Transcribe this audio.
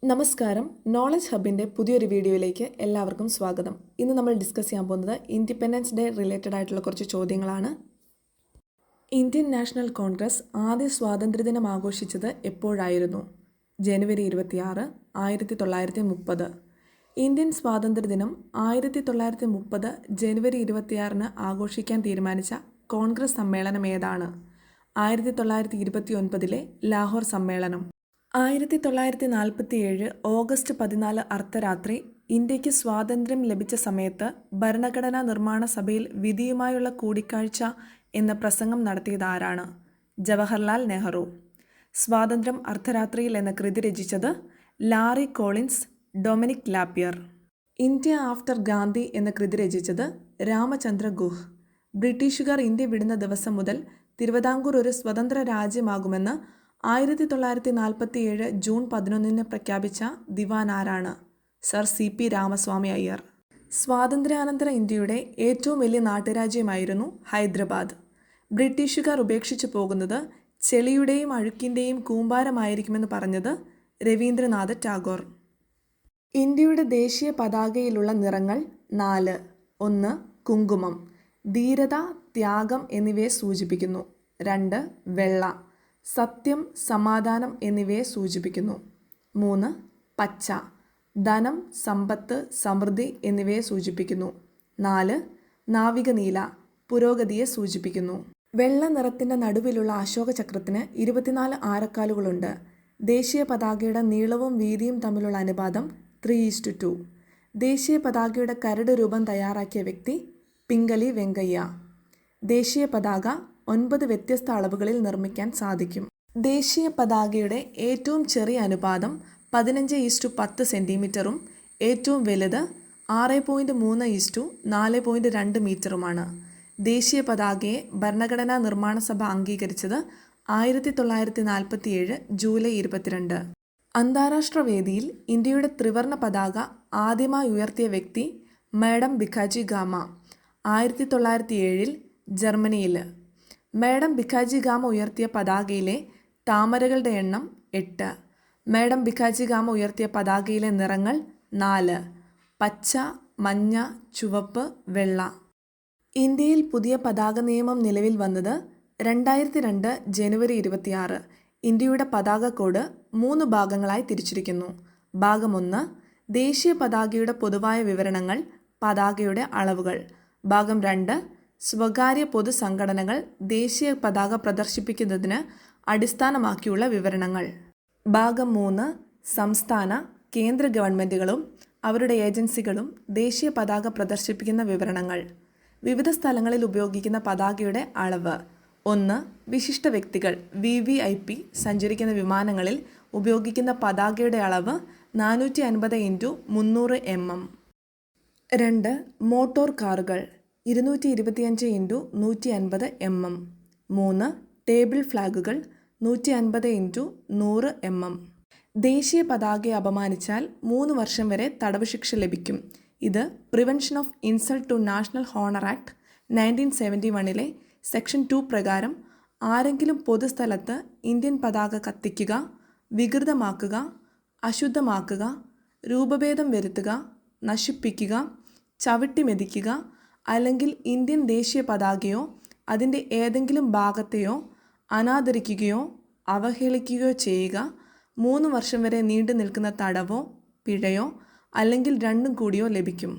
നമസ്കാരം. നോളജ് ഹബിൻ്റെ പുതിയൊരു വീഡിയോയിലേക്ക് എല്ലാവർക്കും സ്വാഗതം. ഇന്ന് നമ്മൾ ഡിസ്കസ് ചെയ്യാൻ പോകുന്നത് ഇൻഡിപെൻഡൻസ് ഡേ റിലേറ്റഡ് ആയിട്ടുള്ള കുറച്ച് ചോദ്യങ്ങളാണ്. ഇന്ത്യൻ നാഷണൽ കോൺഗ്രസ് ആദ്യ സ്വാതന്ത്ര്യദിനം ആഘോഷിച്ചത് എപ്പോഴായിരുന്നു? ജനുവരി 26, 1930. ഇന്ത്യൻ സ്വാതന്ത്ര്യദിനം 1930 ജനുവരി 26 ആഘോഷിക്കാൻ തീരുമാനിച്ച കോൺഗ്രസ് സമ്മേളനം ഏതാണ്? 1929 ലാഹോർ സമ്മേളനം. 1947 ഓഗസ്റ്റ് 14 അർദ്ധരാത്രി ഇന്ത്യക്ക് സ്വാതന്ത്ര്യം ലഭിച്ച സമയത്ത് ഭരണഘടനാ നിർമ്മാണ സഭയിൽ വിധിയുമായുള്ള കൂടിക്കാഴ്ച എന്ന പ്രസംഗം നടത്തിയതാരാണ്? ജവഹർലാൽ നെഹ്റു. സ്വാതന്ത്ര്യം അർദ്ധരാത്രിയിൽ എന്ന കൃതി രചിച്ചത് Larry Collins, Dominic Lapierre. India after Gandhi എന്ന കൃതി രചിച്ചത് രാമചന്ദ്ര ഗുഹ്. ബ്രിട്ടീഷുകാർ ഇന്ത്യ വിടുന്ന ദിവസം മുതൽ തിരുവിതാംകൂർ ഒരു സ്വതന്ത്ര രാജ്യമാകുമെന്ന് 1947 ജൂൺ 11 പ്രഖ്യാപിച്ച ദിവാൻ ആരാണ്? Sir CP Ramaswami Iyer. സ്വാതന്ത്ര്യാനന്തര ഇന്ത്യയുടെ ഏറ്റവും വലിയ നാട്ടുരാജ്യമായിരുന്നു ഹൈദരാബാദ്. ബ്രിട്ടീഷുകാർ ഉപേക്ഷിച്ചു പോകുന്നത് ചെളിയുടെയും അഴുക്കിൻ്റെയും കൂമ്പാരമായിരിക്കുമെന്ന് പറഞ്ഞത് രവീന്ദ്രനാഥ ടാഗോർ. ഇന്ത്യയുടെ ദേശീയ പതാകയിലുള്ള നിറങ്ങൾ 4. 1. കുങ്കുമം, ധീരത, ത്യാഗം എന്നിവയെ സൂചിപ്പിക്കുന്നു. 2. വെള്ള, സത്യം, സമാധാനം എന്നിവയെ സൂചിപ്പിക്കുന്നു. 3. പച്ച, ധനം, സമ്പത്ത്, സമൃദ്ധി എന്നിവയെ സൂചിപ്പിക്കുന്നു. 4. നാവിക നീല, പുരോഗതിയെ സൂചിപ്പിക്കുന്നു. വെള്ള നിറത്തിൻ്റെ നടുവിലുള്ള അശോക ചക്രത്തിന് 24 ആരക്കാലുകളുണ്ട്. ദേശീയ പതാകയുടെ നീളവും വീതിയും തമ്മിലുള്ള അനുപാതം 3:2. ദേശീയ പതാകയുടെ കരട് രൂപം തയ്യാറാക്കിയ വ്യക്തി പിംഗലി വെങ്കയ്യ. ദേശീയ പതാക 9 വ്യത്യസ്ത അളവുകളിൽ നിർമ്മിക്കാൻ സാധിക്കും. ദേശീയ പതാകയുടെ ഏറ്റവും ചെറിയ അനുപാതം 15:10 സെൻറ്റിമീറ്ററും ഏറ്റവും വലുത് 6.3:4.2 മീറ്ററുമാണ്. ദേശീയ പതാകയെ ഭരണഘടനാ നിർമ്മാണ സഭ അംഗീകരിച്ചത് 1947 ജൂലൈ 22. അന്താരാഷ്ട്ര വേദിയിൽ ഇന്ത്യയുടെ ത്രിവർണ പതാക ആദ്യമായി ഉയർത്തിയ വ്യക്തി മാഡം ഭിക്കാജി ഗാമ. 1907 ജർമ്മനിയിൽ. മാഡം ഭിക്കാജി ഗാമ ഉയർത്തിയ പതാകയിലെ താമരകളുടെ എണ്ണം 8. മാഡം ഭിക്കാജി ഗാമ ഉയർത്തിയ പതാകയിലെ നിറങ്ങൾ 4: പച്ച, മഞ്ഞ, ചുവപ്പ്, വെള്ള. ഇന്ത്യയിൽ പുതിയ പതാക നിയമം നിലവിൽ വന്നത് 2002 ജനുവരി 26. ഇന്ത്യയുടെ പതാക കോഡ് 3 ഭാഗങ്ങളായി തിരിച്ചിരിക്കുന്നു. ഭാഗം 1 ദേശീയ പതാകയുടെ പൊതുവായ വിവരണങ്ങൾ, പതാകയുടെ അളവുകൾ. ഭാഗം 2 സ്വകാര്യ പൊതു സംഘടനകൾ ദേശീയ പതാക പ്രദർശിപ്പിക്കുന്നതിന് അടിസ്ഥാനമാക്കിയുള്ള വിവരണങ്ങൾ. ഭാഗം 3 സംസ്ഥാന, കേന്ദ്ര ഗവൺമെൻറ്റുകളും അവരുടെ ഏജൻസികളും ദേശീയ പതാക പ്രദർശിപ്പിക്കുന്ന വിവരണങ്ങൾ. വിവിധ സ്ഥലങ്ങളിൽ ഉപയോഗിക്കുന്ന പതാകയുടെ അളവ്. 1. വിശിഷ്ട വ്യക്തികൾ VVIP സഞ്ചരിക്കുന്ന വിമാനങ്ങളിൽ ഉപയോഗിക്കുന്ന പതാകയുടെ അളവ് 450 × 300 mm. 2. മോട്ടോർ കാറുകൾ 225 × 150 mm. 3. Table ഫ്ലാഗുകൾ 150 × 100 mm. ദേശീയ പതാകയെ അപമാനിച്ചാൽ 3 വർഷം വരെ തടവ് ശിക്ഷ ലഭിക്കും. ഇത് prevention of insult to national honour act 1971 section 2 പ്രകാരം ആരെങ്കിലും പൊതുസ്ഥലത്ത് ഇന്ത്യൻ പതാക കത്തിക്കുക, വികൃതമാക്കുക, അശുദ്ധമാക്കുക, രൂപഭേദം വരുത്തുക, നശിപ്പിക്കുക, ചവിട്ടി മെതിക്കുക അല്ലെങ്കിൽ ഇന്ത്യൻ ദേശീയ പതാകയോ അതിൻ്റെ ഏതെങ്കിലും ഭാഗത്തെയോ അനാദരിക്കുകയോ അവഹേളിക്കുകയോ ചെയ്യുക 3 വർഷം വരെ നീണ്ടു നിൽക്കുന്ന തടവോ പിഴയോ അല്ലെങ്കിൽ രണ്ടും കൂടിയോ ലഭിക്കും.